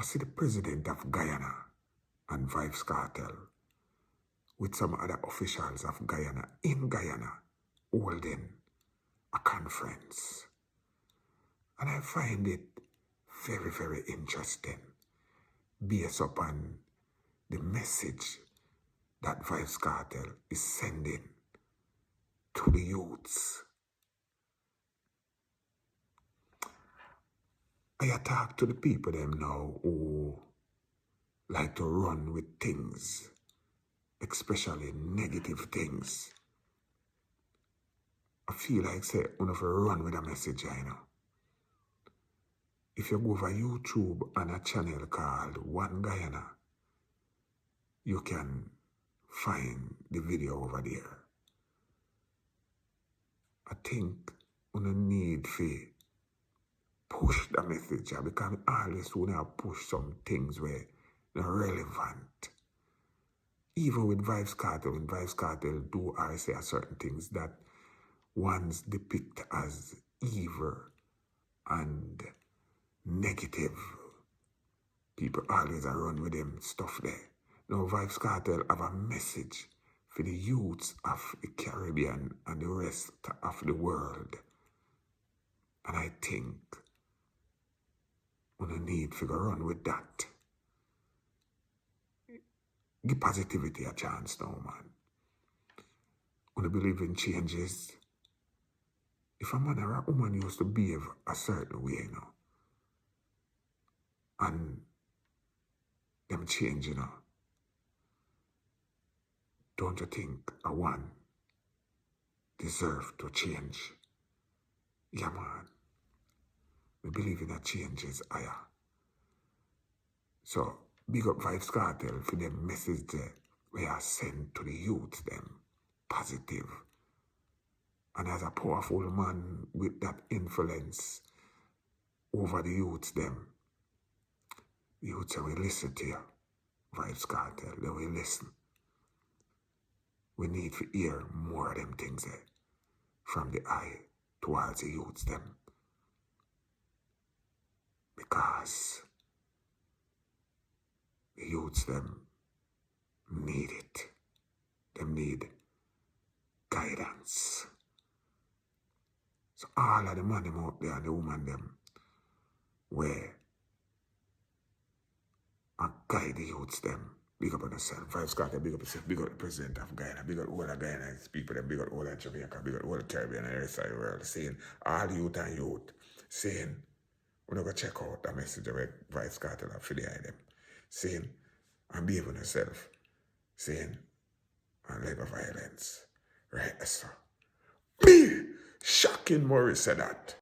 I see the president of Guyana and Vybz Kartel with some other officials of Guyana in Guyana holding a conference. And I find it very, very interesting based upon the message that Vybz Kartel is sending to the youths. I talk to the people them now who like to run with things, especially negative things. I feel like say, you have to run with a message, you know. If you go over YouTube on a channel called One Guyana, you can find the video over there. I think you need to push the message because I always want to push some things where they're relevant. Even with Vybz Kartel, when Vybz Kartel do or say certain things that ones depict as evil and negative, people always run with them stuff there. Now Vybz Kartel have a message for the youths of the Caribbean and the rest of the world. And I think we need to run with that. Give positivity a chance now, man. We believe in changes. If a man or a woman used to behave a certain way, you know, and them change, you know, don't you think a one deserve to change? Yeah, man. We believe in a changes higher. So, big up Vybz Kartel for them message there we are sent to the youth them. Positive. And as a powerful man with that influence over the youths them, the youths will listen to you. Vybz Kartel, they will listen. We need to hear more of them things there from the eye towards the youths them. Because the youths them need it. Them need guidance. So all of the man them out there and the woman them where I guide the youths them. Big up on yourself. Vybz Kartel, big up yourself. Big up the president of Guyana. Big up all the Guyana people. Them big up all the Jamaica. Big up all the Caribbean and the rest of the world. Saying all youth and youth. Saying we're not going to check out the message of Vybz Kartel for the eye them. Saying and behave on yourself. Saying and labor violence. Right, sir. Me! Shocking Morris said that.